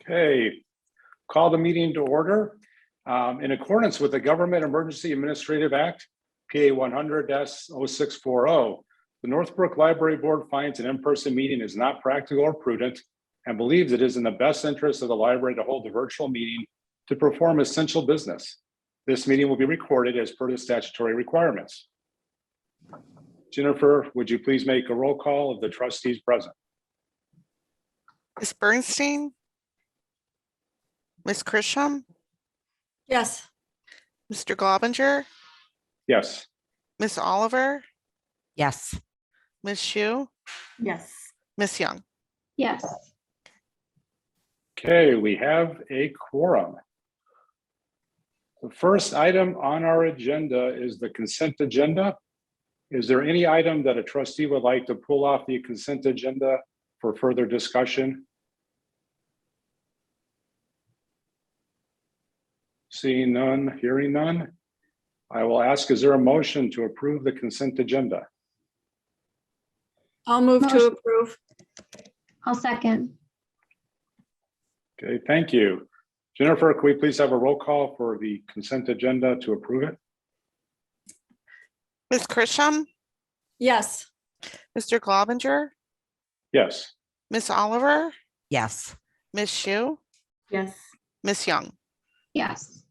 Okay, call the meeting to order. In accordance with the Government Emergency Administrative Act, PA 100-0640, the Northbrook Library Board finds an in-person meeting is not practical or prudent and believes it is in the best interest of the library to hold a virtual meeting to perform essential business. This meeting will be recorded as per the statutory requirements. Jennifer, would you please make a roll call of the trustees present? Ms. Bernstein? Ms. Christian? Yes. Mr. Globinger? Yes. Ms. Oliver? Yes. Ms. Shu? Yes. Ms. Young? Yes. Okay, we have a quorum. The first item on our agenda is the consent agenda. Is there any item that a trustee would like to pull off the consent agenda for further discussion? Seeing none, hearing none, I will ask, is there a motion to approve the consent agenda? I'll move to Motion. approve. I'll second. Okay, thank you. Jennifer, can we please have a roll call for the consent agenda to approve it? Ms. Christian? Yes. Mr. Globinger? Yes. Ms. Oliver? Yes. Ms. Shu? Yes. Ms. Young? Yes.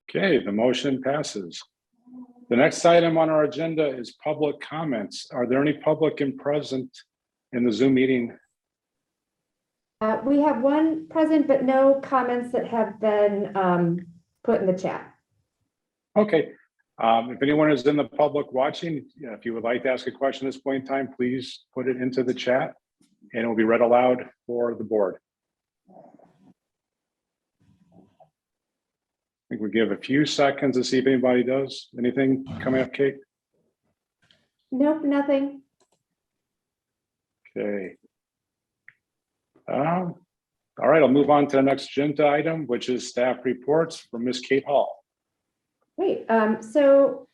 Okay, the motion passes. The next item on our agenda is public comments. Are there any public and present in the Zoom meeting? We have one present, but no comments that have been put in the chat. Okay, if anyone is in the public watching, if you would like to ask a question at this point in time, please put it into the chat and it will be read aloud for the board. I think we give a few seconds to see if anybody does. Anything coming up, Kate? Nope, nothing. Okay. All right, I'll move on to the next agenda item, which is staff reports from Ms. Kate Hall. Great. So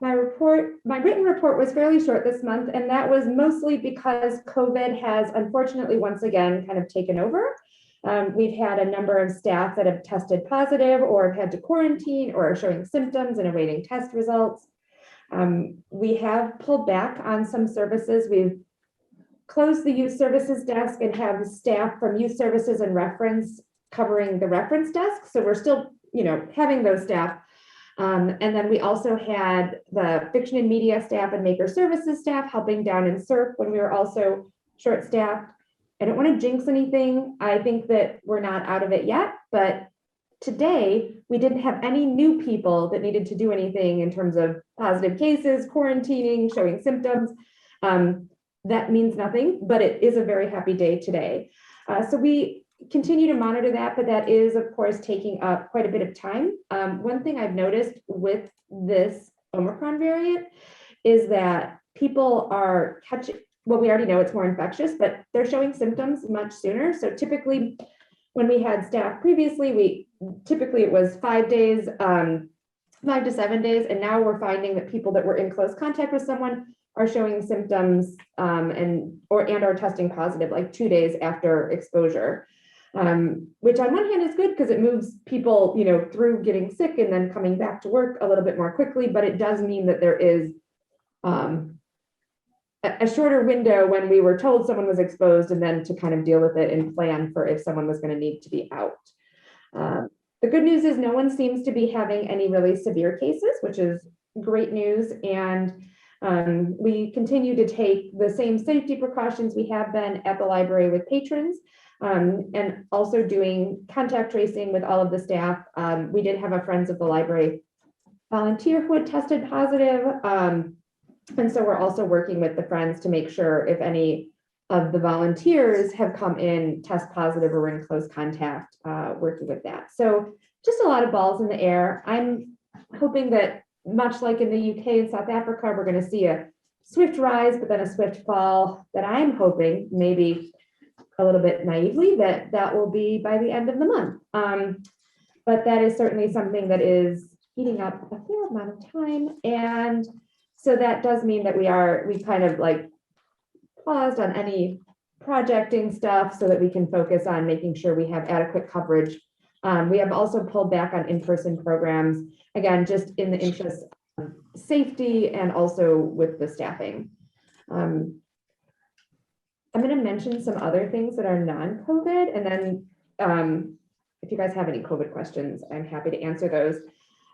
my written report was fairly short this month, and that was mostly because COVID has unfortunately once again kind of taken over. We've had a number of staff that have tested positive or have had to quarantine or are showing symptoms and awaiting test results. We have pulled back on some services. We've closed the youth services desk and have staff from youth services and reference covering the reference desk. So we're still, having those staff. And then we also had the fiction and media staff and maker services staff helping down in SERP when we were also short-staffed. I don't want to jinx anything. I think that we're not out of it yet, but today we didn't have any new people that needed to do anything in terms of positive cases, quarantining, showing symptoms. That means nothing, but it is a very happy day today. So we continue to monitor that, but that is, of course, taking up quite a bit of time. One thing I've noticed with this Omicron variant is that people are catching, well, we already know it's more infectious, but they're showing symptoms much sooner. So typically when we had staff previously, typically it was 5 days, 5 to 7 days. And now we're finding that people that were in close contact with someone are showing symptoms and are testing positive like 2 days after exposure, which on one hand is good because it moves people, through getting sick and then coming back to work a little bit more quickly. But it does mean that there is a shorter window when we were told someone was exposed and then to kind of deal with it and plan for if someone was going to need to be out. The good news is no one seems to be having any really severe cases, which is great news. And we continue to take the same safety precautions we have been at the library with patrons, and also doing contact tracing with all of the staff. We did have a Friends of the Library volunteer who had tested positive. And so we're also working with the Friends to make sure if any of the volunteers have come in, test positive or in close contact, working with that. So just a lot of balls in the air. I'm hoping that much like in the UK and South Africa, we're going to see a swift rise, but then a swift fall that I'm hoping, maybe a little bit naively, that will be by the end of the month. But that is certainly something that is eating up a fair amount of time. And so that does mean that we kind of like paused on any projecting stuff so that we can focus on making sure we have adequate coverage. We have also pulled back on in-person programs, again, just in the interest of safety and also with the staffing. I'm going to mention some other things that are non-COVID, and then if you guys have any COVID questions, I'm happy to answer those.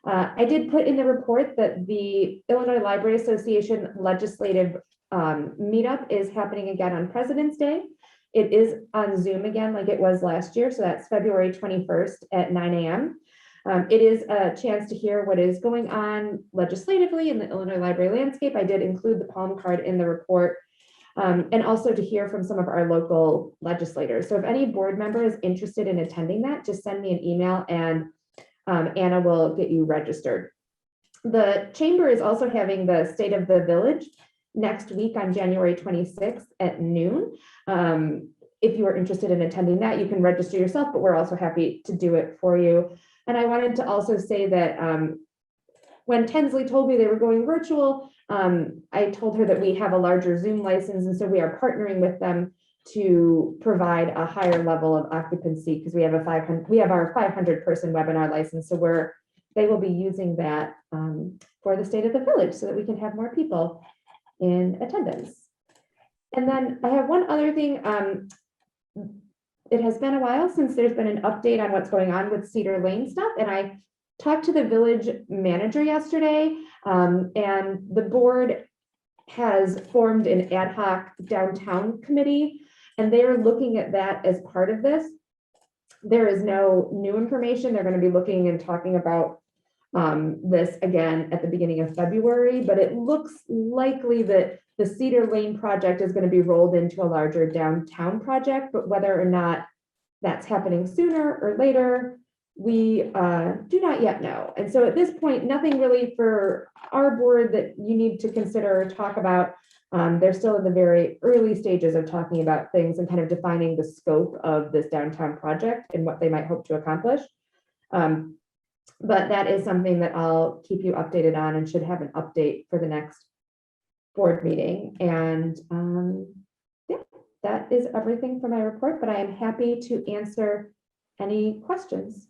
I did put in the report that the Illinois Library Association legislative meetup is happening again on President's Day. It is on Zoom again, like it was last year. So that's February 21st at 9 a.m. It is a chance to hear what is going on legislatively in the Illinois library landscape. I did include the palm card in the report, and also to hear from some of our local legislators. So if any board member is interested in attending that, just send me an email and Anna will get you registered. The chamber is also having the State of the Village next week on January 26th at noon. If you are interested in attending that, you can register yourself, but we're also happy to do it for you. And I wanted to also say that when Tinsley told me they were going virtual, I told her that we have a larger Zoom license, and so we are partnering with them to provide a higher level of occupancy because we have our 500 person webinar license. So they will be using that for the State of the Village so that we can have more people in attendance. And then I have one other thing. It has been a while since there's been an update on what's going on with Cedar Lane stuff. And I talked to the village manager yesterday, and the board has formed an ad hoc downtown committee, and they are looking at that as part of this. There is no new information. They're going to be looking and talking about this again at the beginning of February, but it looks likely that the Cedar Lane project is going to be rolled into a larger downtown project, but whether or not that's happening sooner or later, we do not yet know. And so at this point, nothing really for our board that you need to consider or talk about. They're still in the very early stages of talking about things and kind of defining the scope of this downtown project and what they might hope to accomplish. But that is something that I'll keep you updated on and should have an update for the next board meeting. And yeah, that is everything for my report, but I am happy to answer any questions.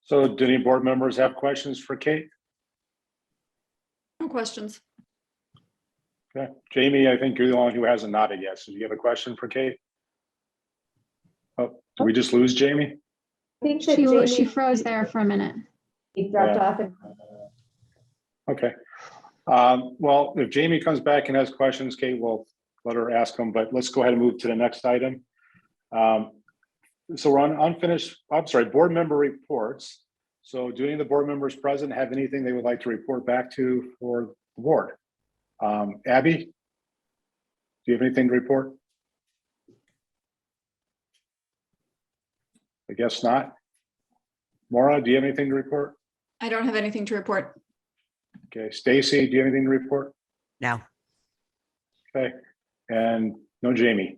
So do any board members have questions for Kate? No questions. Okay, Jamie, I think you're the one who hasn't nodded yet. So do you have a question for Kate? Oh, did we just lose Jamie? I think that She Jamie froze there for a minute. dropped Yeah. off. And Okay. Well, if Jamie comes back and has questions, Kate, will let her ask them, but let's go ahead and move to the next item. So we're on board member reports. So do any of the board members present have anything they would like to report back to for the board? Abby, do you have anything to report? I guess not. Maura, do you have anything to report? I don't have anything to report. Okay, Stacy, do you have anything to report? No. Okay, and no Jamie.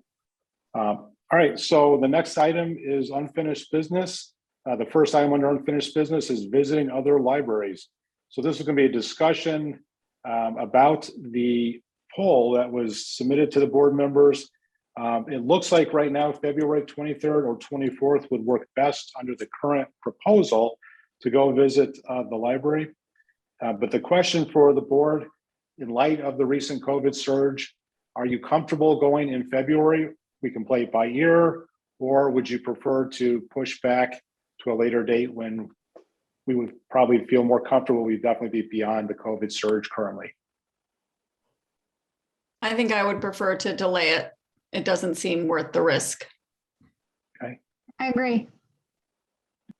All right, so the next item is unfinished business. The first item under unfinished business is visiting other libraries. So this is going to be a discussion about the poll that was submitted to the board members. It looks like right now, February 23rd or 24th would work best under the current proposal to go visit the library. But the question for the board, in light of the recent COVID surge, are you comfortable going in February? We can play it by ear, or would you prefer to push back to a later date when we would probably feel more comfortable? We'd definitely be beyond the COVID surge currently. I think I would prefer to delay it. It doesn't seem worth the risk. I agree.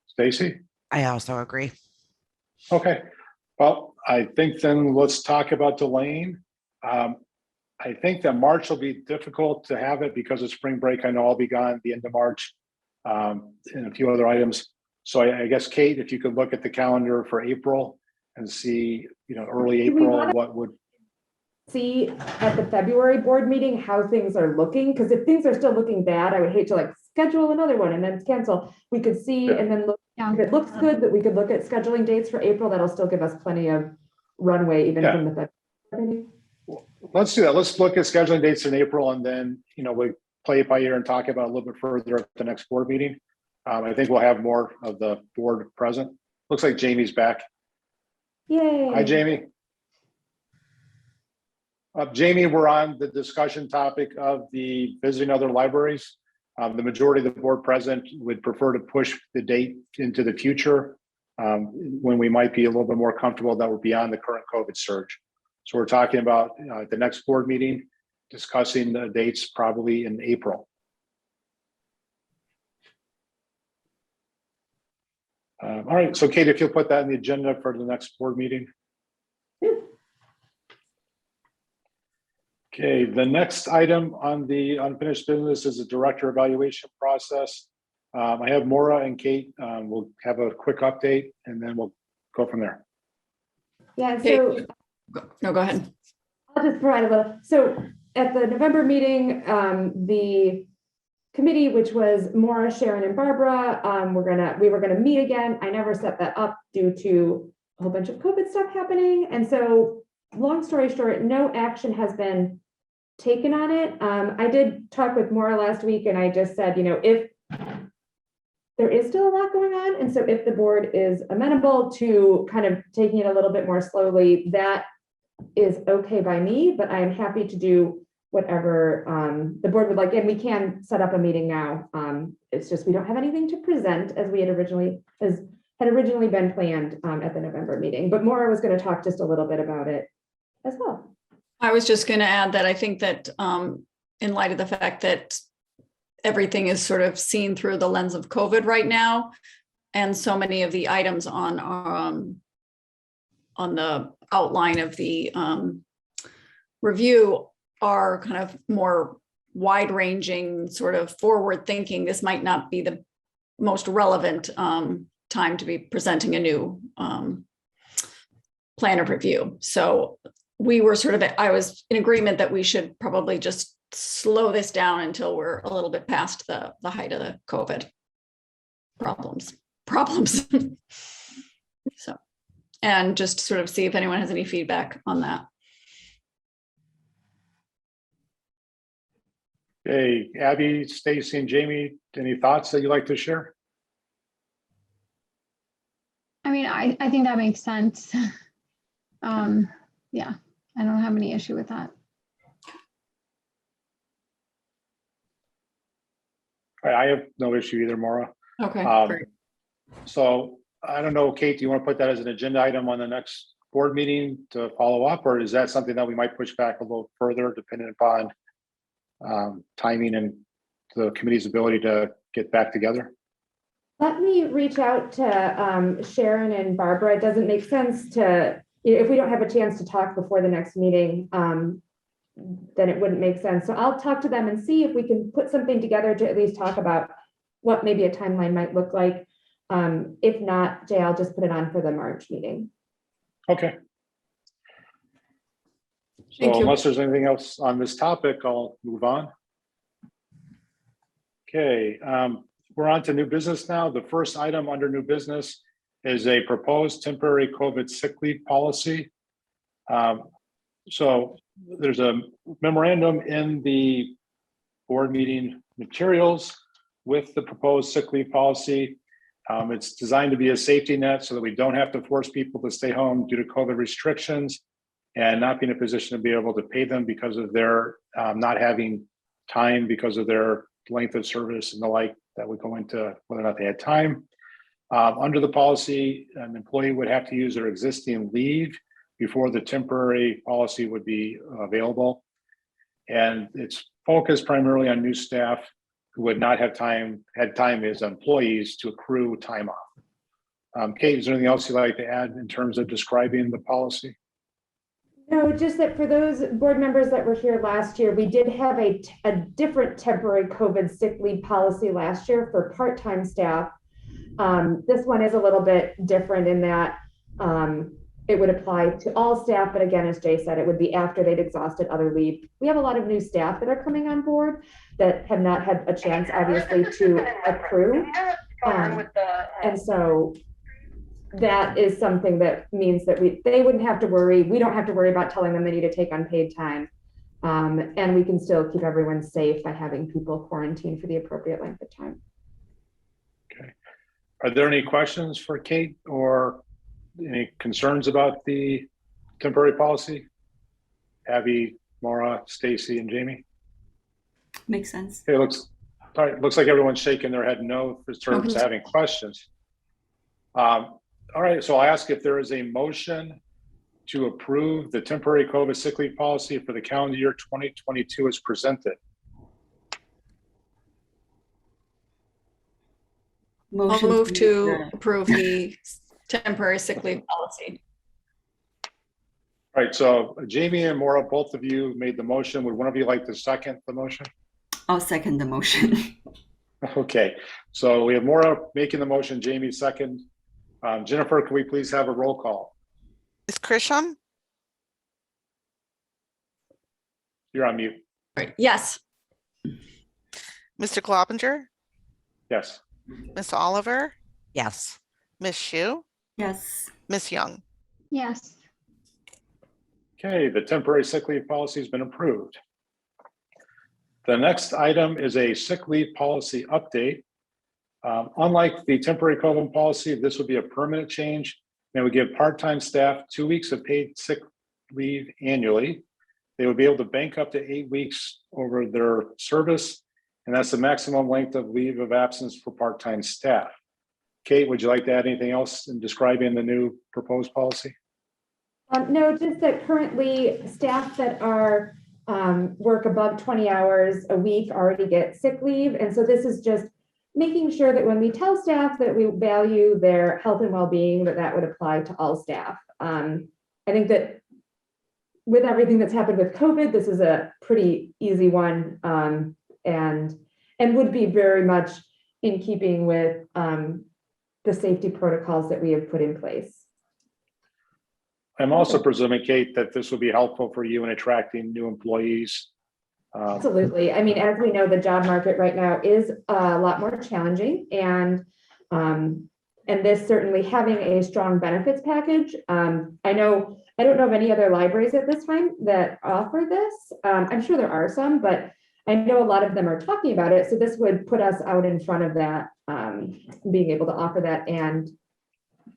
Stacy? I also agree. Okay, well, I think then let's talk about delaying. I think that March will be difficult to have it because of spring break. I know I'll be gone at the end of March and a few other items. So I guess, Kate, if you could look at the calendar for April and see, early Do we April, wanna- what would, see at the February board meeting how things are looking, because if things are still looking bad, I would hate to schedule another one and then cancel. We could see Yeah. and then look, Yeah. if it looks good, that we could look at scheduling dates for April. That'll still give us plenty of runway even Yeah. from the February meeting. Let's do that. Let's look at scheduling dates in April, and then, we play it by ear and talk about it a little bit further at the next board meeting. I think we'll have more of the board present. Looks like Jamie's back. Yay. Hi, Jamie. Jamie, we're on the discussion topic of the visiting other libraries. The majority of the board present would prefer to push the date into the future when we might be a little bit more comfortable that we're beyond the current COVID surge. So we're talking about the next board meeting, discussing the dates probably in April. All right, so Kate, if you'll put that in the agenda for the next board meeting. Okay, the next item on the unfinished business is the director evaluation process. I have Maura and Kate. We'll have a quick update and then we'll go from there. Yeah, so No, go ahead. I'll just provide a little. So at the November meeting, the committee, which was Maura, Sharon, and Barbara, we were gonna meet again. I never set that up due to a whole bunch of COVID stuff happening. And so long story short, no action has been taken on it. I did talk with Maura last week and I just said, if there is still a lot going on, and so if the board is amenable to kind of taking it a little bit more slowly, that is okay by me, but I am happy to do whatever the board would like, and we can set up a meeting now. It's just we don't have anything to present as had originally been planned at the November meeting. But Maura was going to talk just a little bit about it as well. I was just going to add that I think that in light of the fact that everything is sort of seen through the lens of COVID right now, and so many of the items on the outline of the review are kind of more wide-ranging, sort of forward-thinking. This might not be the most relevant time to be presenting a new plan of review. So I was in agreement that we should probably just slow this down until we're a little bit past the height of the COVID problems. So, and just sort of see if anyone has any feedback on that. Okay, Abby, Stacy, and Jamie, any thoughts that you'd like to share? I mean, I think that makes sense. Yeah, I don't have any issue with that. I have no issue either, Maura. Okay, great. So I don't know, Kate, do you want to put that as an agenda item on the next board meeting to follow up, or is that something that we might push back a little further depending upon timing and the committee's ability to get back together? Let me reach out to Sharon and Barbara. It doesn't make sense to, if we don't have a chance to talk before the next meeting, then it wouldn't make sense. So I'll talk to them and see if we can put something together to at least talk about what maybe a timeline might look like. If not, Jay, I'll just put it on for the March meeting. Okay. So unless there's anything else on this topic, I'll move on. Okay, we're on to new business now. The first item under new business is a proposed temporary COVID sick leave policy. So there's a memorandum in the board meeting materials with the proposed sick leave policy. It's designed to be a safety net so that we don't have to force people to stay home due to COVID restrictions and not be in a position to be able to pay them because of their not having time because of their length of service and the like that would go into whether or not they had time. Under the policy, an employee would have to use their existing leave before the temporary policy would be available. And it's focused primarily on new staff who would not have had time as employees to accrue time off. Kate, is there anything else you'd like to add in terms of describing the policy? No, just that for those board members that were here last year, we did have a different temporary COVID sick leave policy last year for part-time staff. This one is a little bit different in that it would apply to all staff, but again, as Jay said, it would be after they'd exhausted other leave. We have a lot of new staff that are coming on board that have not had a chance, obviously, to accrue. And so that is something that means that they wouldn't have to worry. We don't have to worry about telling them they need to take unpaid time. And we can still keep everyone safe by having people quarantine for the appropriate length of time. Okay. Are there any questions for Kate or any concerns about the temporary policy? Abby, Maura, Stacy, and Jamie? Makes sense. Okay, all right, looks like everyone's shaking their head no in terms of having questions. All right, so I'll ask if there is a motion to approve the temporary COVID sick leave policy for the calendar year 2022 as presented. I'll move to approve the temporary sick leave policy. All right, so Jamie and Maura, both of you made the motion. Would one of you like to second the motion? I'll second the motion. Okay, so we have Maura making the motion, Jamie second. Jennifer, can we please have a roll call? Ms. Christian, You're on mute. Yes. Mr. Globinger, Yes. Ms. Oliver, Yes. Ms. Shu, Yes. Ms. Young. Yes. Okay, the temporary sick leave policy has been approved. The next item is a sick leave policy update. Unlike the temporary COVID policy, this will be a permanent change, and we give part-time staff 2 weeks of paid sick leave annually. They will be able to bank up to 8 weeks over their service, and that's the maximum length of leave of absence for part-time staff. Kate, would you like to add anything else in describing the new proposed policy? No, just that currently staff that are work above 20 hours a week already get sick leave. And so this is just making sure that when we tell staff that we value their health and well-being, that would apply to all staff. I think that with everything that's happened with COVID, this is a pretty easy one and would be very much in keeping with the safety protocols that we have put in place. I'm also presuming, Kate, that this will be helpful for you in attracting new employees. Absolutely. I mean, as we know, the job market right now is a lot more challenging, and this certainly having a strong benefits package. I don't know of any other libraries at this time that offer this. I'm sure there are some, but I know a lot of them are talking about it. So this would put us out in front of that, being able to offer that and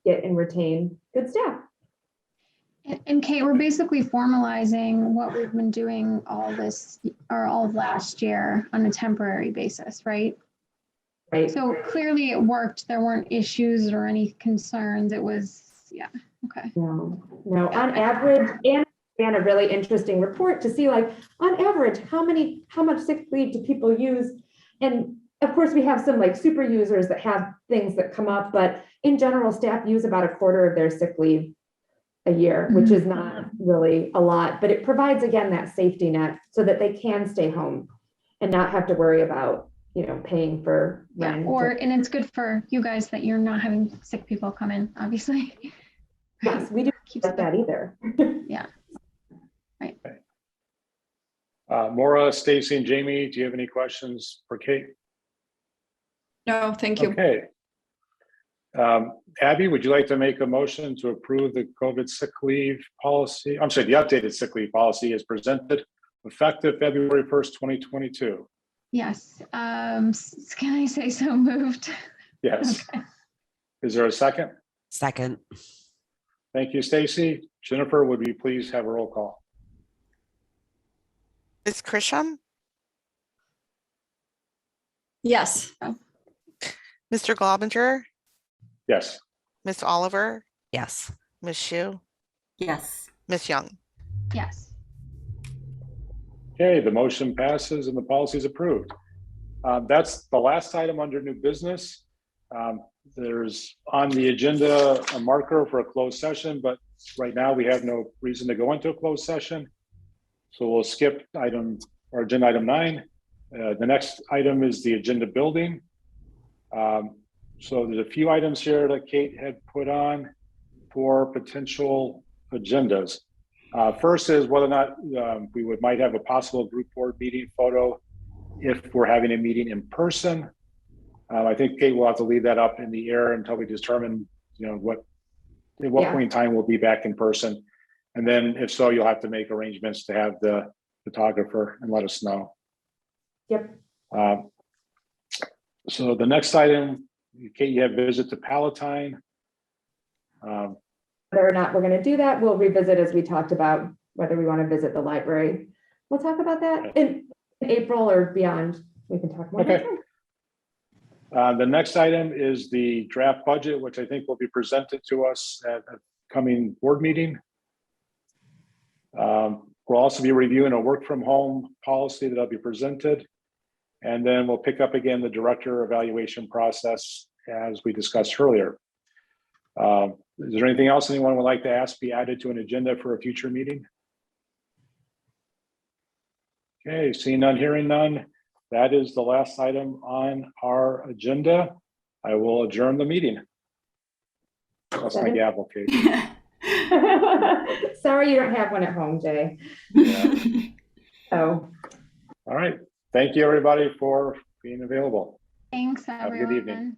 get and retain good staff. And Kate, we're basically formalizing what we've been doing all of last year on a temporary basis, right? Right. So clearly it worked. There weren't issues or any concerns. It was, yeah, okay. No, on average, and a really interesting report to see, like, on average, how much sick leave do people use? And of course, we have some like super users that have things that come up, but in general, staff use about a quarter of their sick leave a year, which is not really a lot, but it provides, again, that safety net so that they can stay home and not have to worry about, paying for rent. Yeah, and it's good for you guys that you're not having sick people come in, obviously. Yes, we don't keep that either. Yeah. Right. Maura, Stacy, and Jamie, do you have any questions for Kate? No, thank you. Okay. Abby, would you like to make a motion to approve the COVID sick leave policy? I'm sorry, the updated sick leave policy is presented effective February 1st, 2022. Yes. Can I say so moved? Yes. Okay. Is there a second? Second. Thank you, Stacy. Jennifer, would you please have a roll call? Ms. Christian, Yes. Mr. Globinger, Yes. Ms. Oliver, Yes. Ms. Shu, Yes. Ms. Young. Yes. Okay, the motion passes and the policy is approved. That's the last item under new business. There's on the agenda a marker for a closed session, but right now we have no reason to go into a closed session. So we'll skip agenda item 9. The next item is the agenda building. So there's a few items here that Kate had put on for potential agendas. First is whether or not we might have a possible group board meeting photo if we're having a meeting in person. I think Kate will have to leave that up in the air until we determine, what at what Yeah. point in time we'll be back in person. And then if so, you'll have to make arrangements to have the photographer and let us know. Yep. So the next item, Kate, you have visit to Palatine. Whether or not we're going to do that, we'll revisit as we talked about whether we want to visit the library. We'll talk about that in April or beyond. We can talk more. Okay. about that. The next item is the draft budget, which I think will be presented to us at a coming board meeting. We'll also be reviewing a work from home policy that'll be presented. And then we'll pick up again the director evaluation process as we discussed earlier. Is there anything else anyone would like to ask be added to an agenda for a future meeting? Okay, seeing none, hearing none. That is the last item on our agenda. I will adjourn the meeting. That's my gavel, Kate. Sorry you don't have one at home, Jay. Yeah. Oh, All right. Thank you, everybody, for being available. Thanks, Have a good evening. everyone.